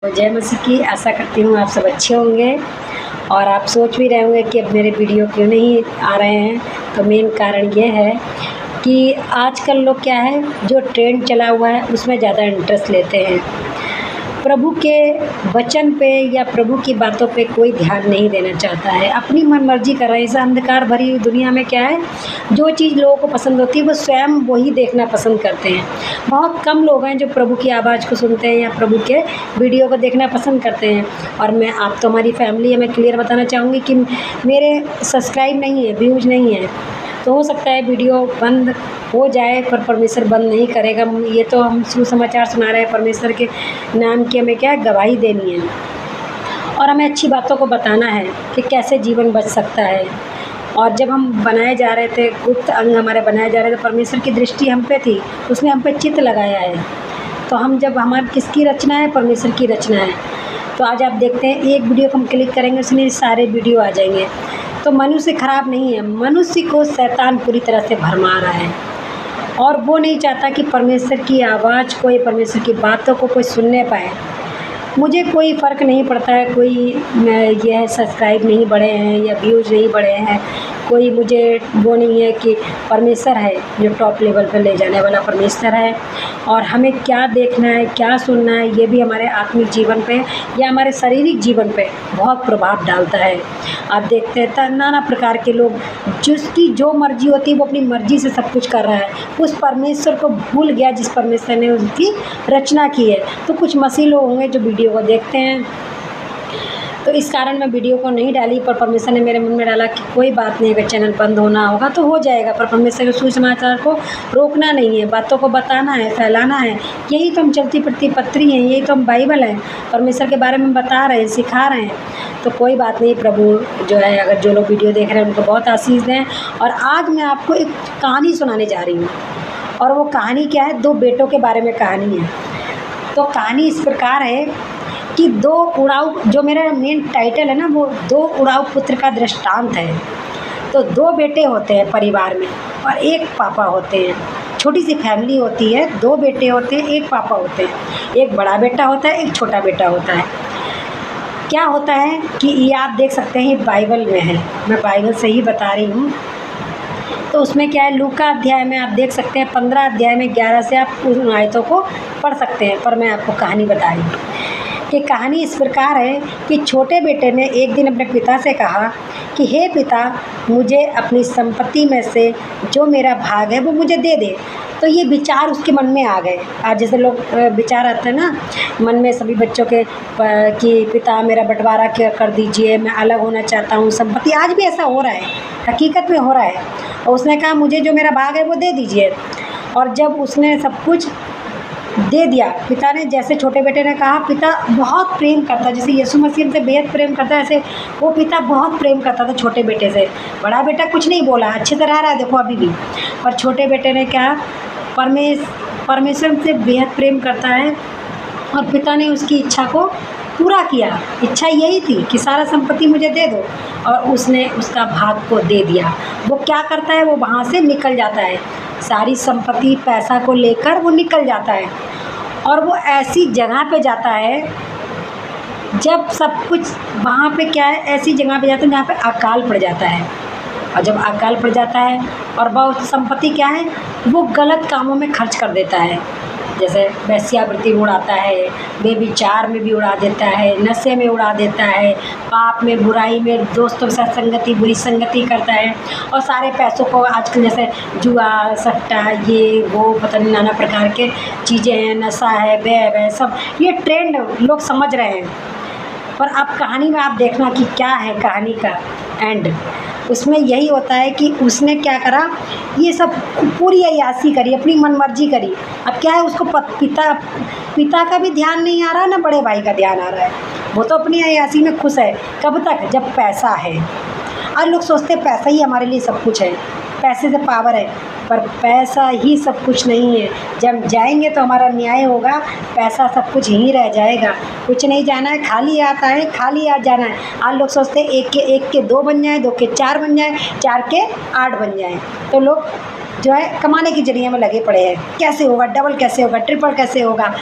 तो जय मसीह की। आशा करती हूँ आप सब अच्छे होंगे और आप सोच भी रहे होंगे कि अब मेरे वीडियो क्यों नहीं आ रहे हैं। तो मेन कारण ये है कि आजकल लोग क्या है, जो ट्रेंड चला हुआ है उसमें ज़्यादा इंटरेस्ट लेते हैं। प्रभु के वचन पे या प्रभु की बातों पे कोई ध्यान नहीं देना चाहता है, अपनी मनमर्जी कर रहे हैं। इस अंधकार भरी दुनिया में क्या है, जो चीज़ लोगों को पसंद होती है वो स्वयं वही देखना पसंद करते हैं। बहुत कम लोग हैं जो प्रभु की आवाज़ को सुनते हैं या प्रभु के वीडियो को देखना पसंद करते हैं। और मैं, आप तो हमारी फैमिली है, मैं क्लियर बताना चाहूँगी कि मेरे सब्सक्राइब नहीं है, व्यूज़ नहीं है। तो हो सकता है वीडियो बंद हो जाए पर परमेश्वर बंद नहीं करेगा। ये तो हम सुसमाचार सुना रहे हैं, परमेश्वर के नाम की हमें क्या है, गवाही देनी है और हमें अच्छी बातों को बताना है कि कैसे जीवन बच सकता है। और जब हम बनाए जा रहे थे, गुप्त अंग हमारे बनाए जा रहे थे, परमेश्वर की दृष्टि हम पे थी, उसने हम पे चित्त लगाया है। तो हम जब, हमारी किसकी रचना है, परमेश्वर की रचना है। तो आज आप देखते हैं एक वीडियो को हम क्लिक करेंगे, उसमें सारे वीडियो आ जाएंगे। तो मनुष्य खराब नहीं है, मनुष्य को शैतान पूरी तरह से भरमा रहा है और वो नहीं चाहता कि परमेश्वर की आवाज़ को या परमेश्वर की बातों को कोई सुनने पाए। मुझे कोई फ़र्क नहीं पड़ता है, कोई यह सब्सक्राइब नहीं बढ़े हैं या व्यूज़ नहीं बढ़े हैं, कोई मुझे वो नहीं है कि परमेश्वर है जो टॉप लेवल पर ले जाने वाला परमेश्वर है। और हमें क्या देखना है, क्या सुनना है, ये भी हमारे आत्मिक जीवन पे या हमारे शारीरिक जीवन पे बहुत प्रभाव डालता है। आप देखते हैं नाना प्रकार के लोग, जिसकी जो मर्ज़ी होती है वो अपनी मर्ज़ी से सब कुछ कर रहा है, उस परमेश्वर को भूल गया जिस परमेश्वर ने उसकी रचना की है। तो कुछ मसीह लोग होंगे जो वीडियो को देखते हैं, तो इस कारण मैं वीडियो को नहीं डाली। पर परमेश्वर ने मेरे मन में डाला कि कोई बात नहीं, अगर चैनल बंद होना होगा तो हो जाएगा, पर परमेश्वर के सुसमाचार को रोकना नहीं है, बातों को बताना है, फैलाना है। यही तो हम चलती फिरती पत्री हैं, यही तो हम बाइबल हैं, परमेश्वर के बारे में बता रहे हैं, सिखा रहे हैं। तो कोई बात नहीं, प्रभु जो है, अगर जो लोग वीडियो देख रहे हैं उनको बहुत आशीष दें। और आज मैं आपको एक कहानी सुनाने जा रही हूँ, और वो कहानी क्या है, दो बेटों के बारे में कहानी है। तो कहानी इस प्रकार है कि दो उड़ाऊ, जो मेरा मेन टाइटल है ना, वो दो उड़ाऊ पुत्र का दृष्टांत है। तो दो बेटे होते हैं परिवार में और एक पापा होते हैं। छोटी सी फैमिली होती है, दो बेटे होते हैं, एक पापा होते हैं, एक बड़ा बेटा होता है, एक छोटा बेटा होता है। क्या होता है कि ये आप देख सकते हैं, बाइबल में है, मैं बाइबल से ही बता रही हूँ। तो उसमें क्या है, लूका अध्याय में आप देख सकते हैं, 15 अध्याय में 11 से आप उन आयतों को पढ़ सकते हैं। पर मैं आपको कहानी बता रही हूँ कि कहानी इस प्रकार है कि छोटे बेटे ने एक दिन अपने पिता से कहा कि हे पिता, मुझे अपनी संपत्ति में से जो मेरा भाग है वो मुझे दे दे। तो ये विचार उसके मन में आ गए। आज जैसे लोग विचार आते हैं ना मन में सभी बच्चों के, कि पिता मेरा बंटवारा कर दीजिए, मैं अलग होना चाहता हूँ संपत्ति। आज भी ऐसा हो रहा है, हकीकत में हो रहा है। और उसने कहा मुझे जो मेरा भाग है वो दे दीजिए। और जब उसने सब कुछ दे दिया, पिता ने, जैसे छोटे बेटे ने कहा, पिता बहुत प्रेम करता, जैसे यीशु मसीह से बेहद प्रेम करता है, ऐसे वो पिता बहुत प्रेम करता था छोटे बेटे से। बड़ा बेटा कुछ नहीं बोला, अच्छे से रह रहा है देखो अभी भी। पर छोटे बेटे ने क्या, परमेश्वर से बेहद प्रेम करता है और पिता ने उसकी इच्छा को पूरा किया। इच्छा यही थी कि सारा संपत्ति मुझे दे दो, और उसने उसका भाग को दे दिया। वो क्या करता है, वो वहाँ से निकल जाता है, सारी संपत्ति पैसा को लेकर वो निकल जाता है। और वो ऐसी जगह पे जाता है, जब सब कुछ वहाँ पे क्या है, ऐसी जगह पे जाता है जहाँ पे अकाल पड़ जाता है। और जब अकाल पड़ जाता है और बहुत संपत्ति क्या है, वो गलत कामों में खर्च कर देता है। जैसे वेश्यावृत्ति में उड़ाता है, बेविचार में भी उड़ा देता है, नशे में उड़ा देता है, पाप में, बुराई में, दोस्तों के साथ संगति, बुरी संगति करता है। और सारे पैसों को आजकल जैसे जुआ, सट्टा, ये वो पता नहीं नाना प्रकार के चीज़ें हैं, नशा है, वह सब ये ट्रेंड लोग समझ रहे हैं। पर अब कहानी में आप देखना कि क्या है कहानी का एंड। उसमें यही होता है कि उसने क्या करा, ये सब पूरी अय्याशी करी, अपनी मनमर्जी करी। अब क्या है, उसको पिता का भी ध्यान नहीं आ रहा, ना बड़े भाई का ध्यान आ रहा है। वो तो अपनी अय्याशी में खुश है। कब तक, जब पैसा है। और लोग सोचते हैं पैसा ही हमारे लिए सब कुछ है, पैसे से पावर है। पर पैसा ही सब कुछ नहीं है। जब जाएंगे तो हमारा न्याय होगा, पैसा सब कुछ यहीं रह जाएगा, कुछ नहीं जाना है, खाली आता है, खाली आ जाना है। आज लोग सोचते हैं एक के 2 बन जाए, 2 के 4 बन जाए, 4 के 8 बन जाए। तो लोग जो है कमाने की जरिए में लगे पड़े हैं, कैसे होगा, डबल कैसे होगा, ट्रिपल कैसे होगा।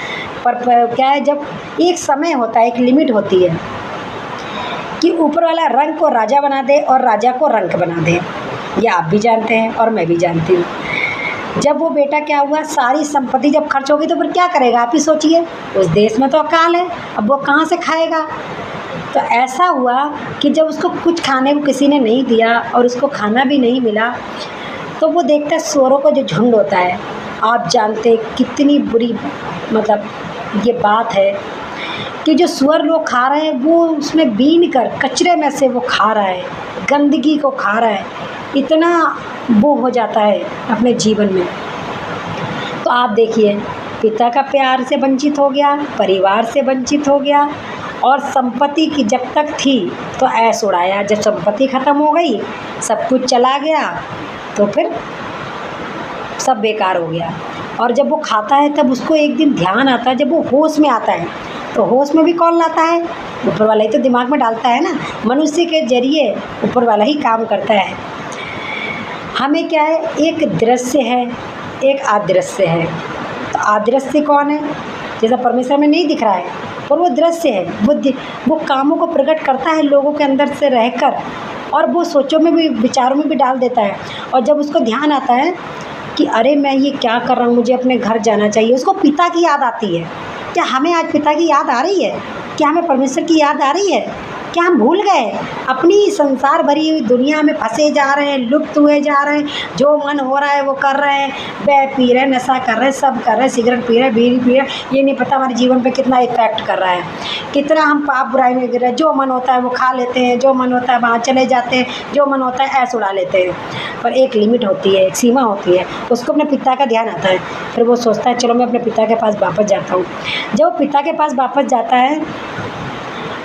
पर क्या है, जब एक समय होता है, एक लिमिट होती है कि ऊपर वाला रंक को राजा बना दे और राजा को रंक बना दे। ये आप भी जानते हैं और मैं भी जानती हूँ। जब वो बेटा क्या हुआ, सारी संपत्ति जब खर्च होगी तो फिर क्या करेगा, आप ही सोचिए। उस देश में तो अकाल है, अब वो कहाँ से खाएगा। तो ऐसा हुआ कि जब उसको कुछ खाने को किसी ने नहीं दिया और उसको खाना भी नहीं मिला, तो वो देखता है सूअरों का जो झुंड होता है, आप जानते कितनी बुरी मतलब ये बात है कि जो सूअर लोग खा रहे हैं वो उसमें बीन कर कचरे में से वो खा रहा है, गंदगी को खा रहा है, इतना वो हो जाता है अपने जीवन में। तो आप देखिए, पिता का प्यार से वंचित हो गया, परिवार से वंचित हो गया, और संपत्ति की जब तक थी तो ऐश उड़ाया। जब संपत्ति ख़त्म हो गई, सब कुछ चला गया, तो फिर सब बेकार हो गया। और जब वो खाता है तब उसको एक दिन ध्यान आता है, जब वो होश में आता है, तो होश में भी कौन लाता है, ऊपर वाला ही तो दिमाग में डालता है ना। मनुष्य के जरिए ऊपर वाला ही काम करता है। हमें क्या है, एक दृश्य है, एक अदृश्य है। तो अदृश्य कौन है, जैसा परमेश्वर में नहीं दिख रहा है, पर वो दृश्य है। वो कामों को प्रकट करता है लोगों के अंदर से रहकर, और वो सोचों में भी, विचारों में भी डाल देता है। और जब उसको ध्यान आता है कि अरे मैं ये क्या कर रहा हूँ, मुझे अपने घर जाना चाहिए, उसको पिता की याद आती है। क्या हमें आज पिता की याद आ रही है? क्या हमें परमेश्वर की याद आ रही है? क्या हम भूल गए? अपनी संसार भरी हुई दुनिया में फंसे जा रहे हैं, लुप्त हुए जा रहे हैं, जो मन हो रहा है वो कर रहे हैं, बै पी रहे, नशा कर रहे, सब कर रहे, सिगरेट पी रहे, बीड़ी पी रहे। ये नहीं पता हमारे जीवन पे कितना इफेक्ट कर रहा है, कितना हम पाप बुराई में गिर रहे हैं। जो मन होता है वो खा लेते हैं, जो मन होता है वहाँ चले जाते हैं, जो मन होता है ऐश उड़ा लेते हैं। पर एक लिमिट होती है, एक सीमा होती है, उसको अपने पिता का ध्यान आता है। फिर वो सोचता है चलो मैं अपने पिता के पास वापस जाता हूँ। जब वो पिता के पास वापस जाता है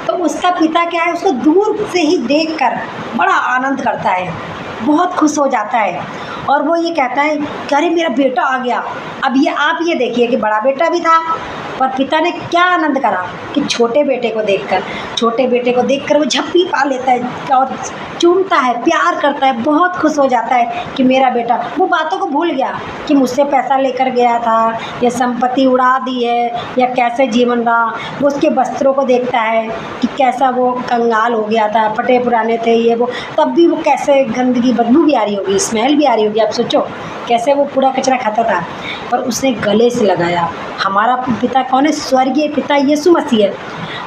तो उसका पिता क्या है, उसको दूर से ही देखकर बड़ा आनंद करता है, बहुत खुश हो जाता है, और वो ये कहता है कि अरे मेरा बेटा आ गया। अब ये आप ये देखिए कि बड़ा बेटा भी था, पर पिता ने क्या आनंद करा कि छोटे बेटे को देखकर वो झप्पी पा लेता है और चूमता है, प्यार करता है, बहुत खुश हो जाता है कि मेरा बेटा। वो बातों को भूल गया कि मुझसे पैसा लेकर गया था, या संपत्ति उड़ा दी है, या कैसे जीवन रहा। वो उसके वस्त्रों को देखता है कि कैसा वो कंगाल हो गया था, फटे पुराने थे ये वो, तब भी वो कैसे गंदगी, बदबू भी आ रही होगी, स्मेल भी आ रही होगी। आप सोचो कैसे वो पूरा कचरा खाता था, पर उसने गले से लगाया। हमारा पिता कौन है? स्वर्गीय पिता यीशु मसीह है।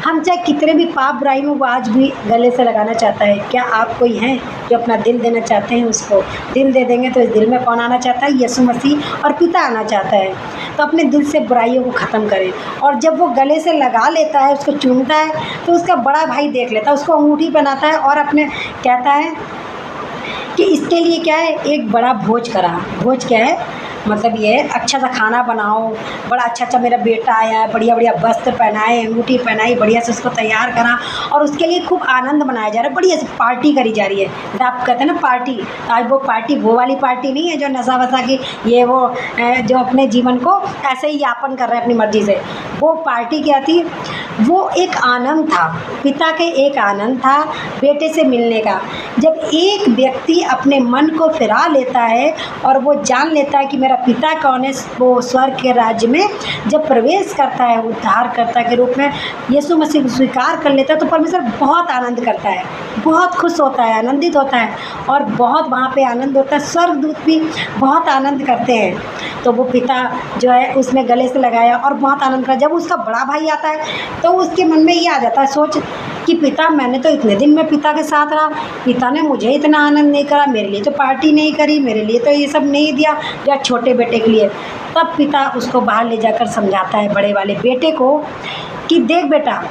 हम चाहे कितने भी पाप बुराई में, वो आज भी गले से लगाना चाहता है। क्या आप कोई हैं जो अपना दिल देना चाहते हैं? उसको दिल दे देंगे तो इस दिल में कौन आना चाहता है? यीशु मसीह और पिता आना चाहता है। तो अपने दिल से बुराइयों को ख़त्म करें। और जब वो गले से लगा लेता है, उसको चूमता है, तो उसका बड़ा भाई देख लेता है, उसको अंगूठी बनाता है और अपने कहता है कि इसके लिए क्या है, एक बड़ा भोज करा। भोज क्या है, मतलब ये अच्छा सा खाना बनाओ, बड़ा अच्छा मेरा बेटा आया है, बढ़िया बढ़िया वस्त्र पहनाए, अंगूठी पहनाई, बढ़िया से उसको तैयार करा, और उसके लिए खूब आनंद मनाया जा रहा है, बढ़िया से पार्टी करी जा रही है। आप कहते हैं ना पार्टी, आज वो पार्टी वो वाली पार्टी नहीं है जो नशा वशा की, ये वो जो अपने जीवन को ऐसे ही यापन कर रहे हैं अपनी मर्जी से। वो पार्टी क्या थी? वो एक आनंद था, पिता के एक आनंद था बेटे से मिलने का। जब एक व्यक्ति अपने मन को फिरा लेता है और वो जान लेता है कि मेरा पिता कौन है, वो स्वर्ग के राज्य में जब प्रवेश करता है उद्धारकर्ता के रूप में, यीशु मसीह को स्वीकार कर लेता है, तो परमेश्वर बहुत आनंद करता है, बहुत खुश होता है, आनंदित होता है, और बहुत वहाँ पे आनंद होता है। स्वर्गदूत भी बहुत आनंद करते हैं। तो वो पिता जो है उसने गले से लगाया और बहुत आनंद करा। जब उसका बड़ा भाई आता है तो उसके मन में ये आ जाता है सोच कि पिता, मैंने तो इतने दिन में पिता के साथ रहा, पिता ने मुझे इतना आनंद नहीं करा, मेरे लिए तो पार्टी नहीं करी, मेरे लिए तो ये सब नहीं दिया या छोटे बेटे के लिए। तब पिता उसको बाहर ले जाकर समझाता है बड़े वाले बेटे को कि देख बेटा,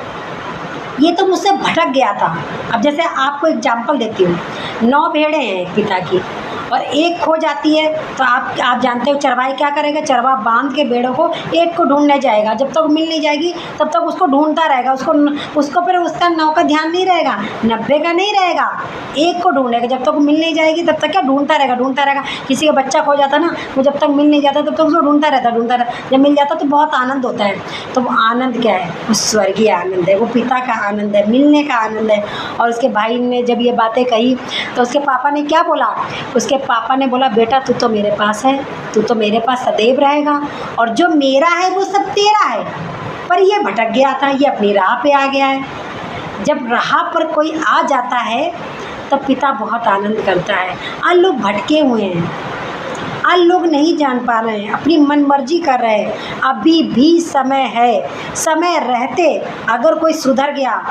ये तो मुझसे भटक गया था। अब जैसे आपको एग्जाम्पल देती हूँ, 9 भेड़ें हैं पिता की और एक खो जाती है, तो आप जानते हो चरवाही क्या करेगा? चरवा बांध के भेड़ों को एक को ढूंढने जाएगा, जब तक मिल नहीं जाएगी तब तक उसको ढूंढता रहेगा। उसको फिर उसका 9 का ध्यान नहीं रहेगा, 90 का नहीं रहेगा, एक को ढूंढेगा। जब तक मिल नहीं जाएगी तब तक क्या ढूंढता रहेगा। किसी का बच्चा खो जाता ना, वो जब तक मिल नहीं जाता तब तक उसको ढूंढता रहता। जब मिल जाता तो बहुत आनंद होता है। तो वो आनंद क्या है? वो स्वर्गीय आनंद है, वो पिता का आनंद है, मिलने का आनंद है। और उसके भाई ने जब ये बातें कही तो उसके पापा ने क्या बोला? उसके उसके पापा ने बोला बेटा तू तो मेरे पास है, तू तो मेरे पास सदैव रहेगा और जो मेरा है वो सब तेरा है। पर ये भटक गया था, ये अपनी राह पे आ गया है। जब राह पर कोई आ जाता है तब पिता बहुत आनंद करता है। आज लोग भटके हुए हैं, आज लोग नहीं जान पा रहे हैं, अपनी मनमर्जी कर रहे हैं। अभी भी समय है, समय रहते अगर कोई सुधर गया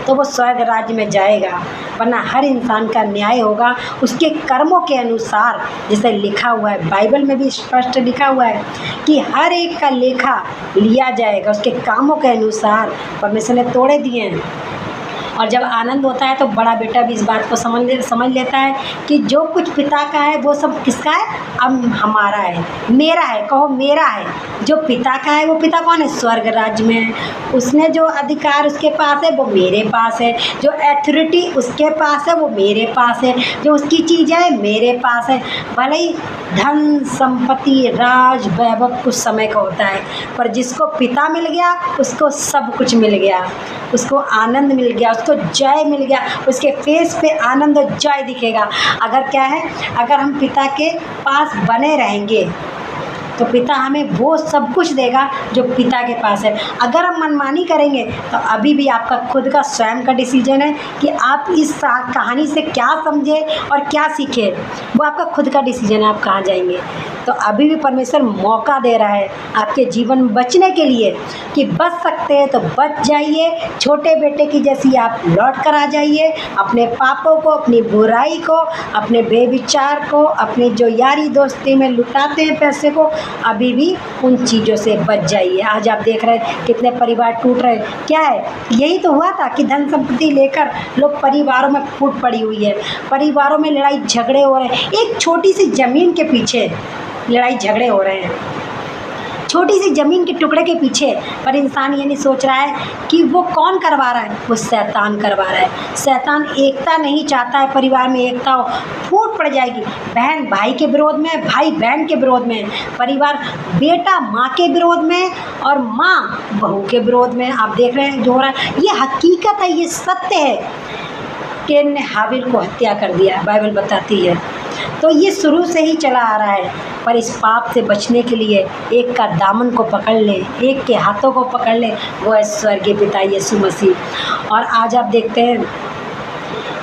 तो वो स्वर्ग राज्य में जाएगा, वरना हर इंसान का न्याय होगा उसके कर्मों के अनुसार। जैसे लिखा हुआ है, बाइबल में भी स्पष्ट लिखा हुआ है कि हर एक का लेखा लिया जाएगा उसके कामों के अनुसार। परमेश्वर ने तोड़े दिए हैं। और जब आनंद होता है तो बड़ा बेटा भी इस बात को समझ लेता है कि जो कुछ पिता का है वो सब किसका है, अब हमारा है, मेरा है। कहो मेरा है। जो पिता का है वो पिता कौन है, स्वर्ग राज्य में है। उसने जो अधिकार उसके पास है वो मेरे पास है, जो अथॉरिटी उसके पास है वो मेरे पास है, जो उसकी चीज़ है मेरे पास है। भले ही धन संपत्ति राज वैभव कुछ समय का होता है, पर जिसको पिता मिल गया उसको सब कुछ मिल गया, उसको आनंद मिल गया, उसको जय मिल गया, उसके फेस पे आनंद और जय दिखेगा। अगर क्या है, अगर हम पिता के पास बने रहेंगे तो पिता हमें वो सब कुछ देगा जो पिता के पास है। अगर हम मनमानी करेंगे तो अभी भी आपका खुद का स्वयं का डिसीजन है कि आप इस कहानी से क्या समझे और क्या सीखे, वो आपका खुद का डिसीजन है, आप कहाँ जाएंगे। तो अभी भी परमेश्वर मौका दे रहा है आपके जीवन में बचने के लिए कि बच सकते हैं तो बच जाइए। छोटे बेटे की जैसी आप लौट कर आ जाइए, अपने पापों को, अपनी बुराई को, अपने बेविचार को, अपनी जो यारी दोस्ती में लुटाते हैं पैसे को, अभी भी उन चीज़ों से बच जाइए। आज आप देख रहे हैं कितने परिवार टूट रहे हैं। क्या है, यही तो हुआ था कि धन संपत्ति लेकर लोग परिवारों में फूट पड़ी हुई है, परिवारों में लड़ाई झगड़े हो रहे हैं। एक छोटी सी ज़मीन के पीछे लड़ाई झगड़े हो रहे हैं, छोटी सी ज़मीन के टुकड़े के पीछे। पर इंसान ये नहीं सोच रहा है कि वो कौन करवा रहा है, वो शैतान करवा रहा है। शैतान एकता नहीं चाहता है, परिवार में एकता हो, फूट पड़ जाएगी। बहन भाई के विरोध में, भाई बहन के विरोध में, परिवार बेटा माँ के विरोध में और माँ बहू के विरोध में। आप देख रहे हैं जो हो रहा है, ये हकीकत है, ये सत्य है। कैन ने हाबिल को हत्या कर दिया, बाइबल बताती है। तो ये शुरू से ही चला आ रहा है। पर इस पाप से बचने के लिए एक का दामन को पकड़ ले, एक के हाथों को पकड़ ले, वो है स्वर्गीय पिता यीशु मसीह। और आज आप देखते हैं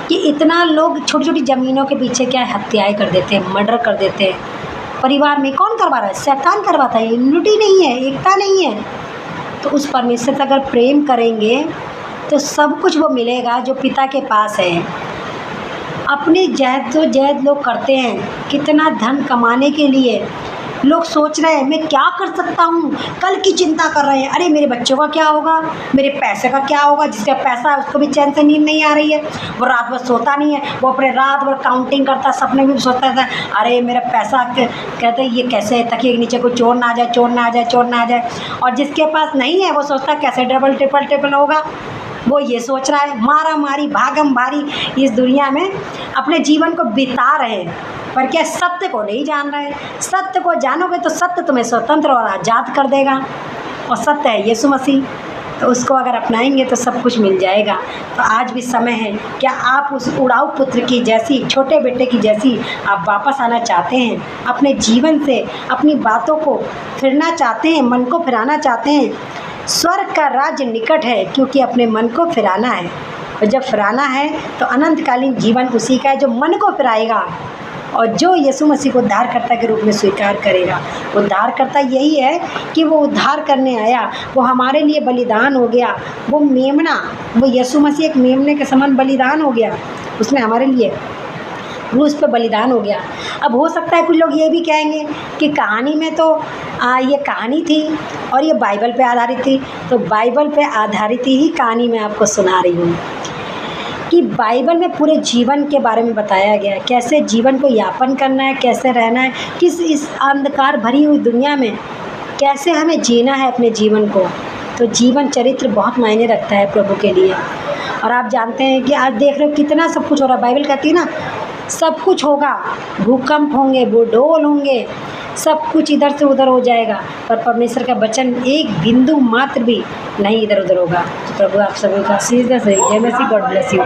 कि इतना लोग छोटी छोटी ज़मीनों के पीछे क्या हत्याएं कर देते हैं, मर्डर कर देते हैं। परिवार में कौन करवा रहा है, शैतान करवाता है। यूनिटी नहीं है, एकता नहीं है। तो उस परमेश्वर से अगर प्रेम करेंगे तो सब कुछ वो मिलेगा जो पिता के पास है। अपनी जहद लोग करते हैं, कितना धन कमाने के लिए लोग सोच रहे हैं मैं क्या कर सकता हूँ, कल की चिंता कर रहे हैं। अरे मेरे बच्चों का क्या होगा, मेरे पैसे का क्या होगा। जिसका पैसा है उसको भी चैन से नींद नहीं आ रही है, वो रात भर सोता नहीं है, वो अपने रात भर काउंटिंग करता, सपने में भी सोचता था अरे मेरा पैसा, कहते हैं ये कैसे तकिए के नीचे कोई चोर ना आ जाए, चोर ना आ जाए, चोर ना आ जाए। और जिसके पास नहीं है वो सोचता कैसे डबल ट्रिपल होगा, वो ये सोच रहा है। मारा मारी भागम भारी इस दुनिया में अपने जीवन को बिता रहे हैं, पर क्या सत्य को नहीं जान रहे। सत्य को जानोगे तो सत्य तुम्हें स्वतंत्र और आज़ाद कर देगा, और सत्य है यीशु मसीह। तो उसको अगर अपनाएंगे तो सब कुछ मिल जाएगा। तो आज भी समय है, क्या आप उस उड़ाऊ पुत्र की जैसी, छोटे बेटे की जैसी आप वापस आना चाहते हैं, अपने जीवन से अपनी बातों को फिरना चाहते हैं, मन को फिराना चाहते हैं। स्वर्ग का राज्य निकट है, क्योंकि अपने मन को फिराना है। और जब फिराना है तो अनंतकालीन जीवन उसी का है जो मन को फिराएगा और जो यीशु मसीह को उद्धारकर्ता के रूप में स्वीकार करेगा। उद्धारकर्ता यही है कि वो उद्धार करने आया, वो हमारे लिए बलिदान हो गया। वो मेमना, वो यीशु मसीह एक मेमने के समान बलिदान हो गया, उसने हमारे लिए क्रूस पे बलिदान हो गया। अब हो सकता है कुछ लोग ये भी कहेंगे कि कहानी में तो ये कहानी थी और ये बाइबल पे आधारित थी। तो बाइबल पे आधारित ही कहानी मैं आपको सुना रही हूँ कि बाइबल में पूरे जीवन के बारे में बताया गया है, कैसे जीवन को यापन करना है, कैसे रहना है, किस इस अंधकार भरी हुई दुनिया में कैसे हमें जीना है अपने जीवन को। तो जीवन चरित्र बहुत मायने रखता है प्रभु के लिए। और आप जानते हैं कि आज देख रहे हो कितना सब कुछ हो रहा है। बाइबल कहती है ना, सब कुछ होगा, भूकंप होंगे, भूडोल होंगे, सब कुछ इधर से उधर हो जाएगा, पर परमेश्वर का वचन एक बिंदु मात्र भी नहीं इधर उधर होगा। तो प्रभु आप सभी का आशीष दे। जय मसीह, गॉड ब्लेस यू।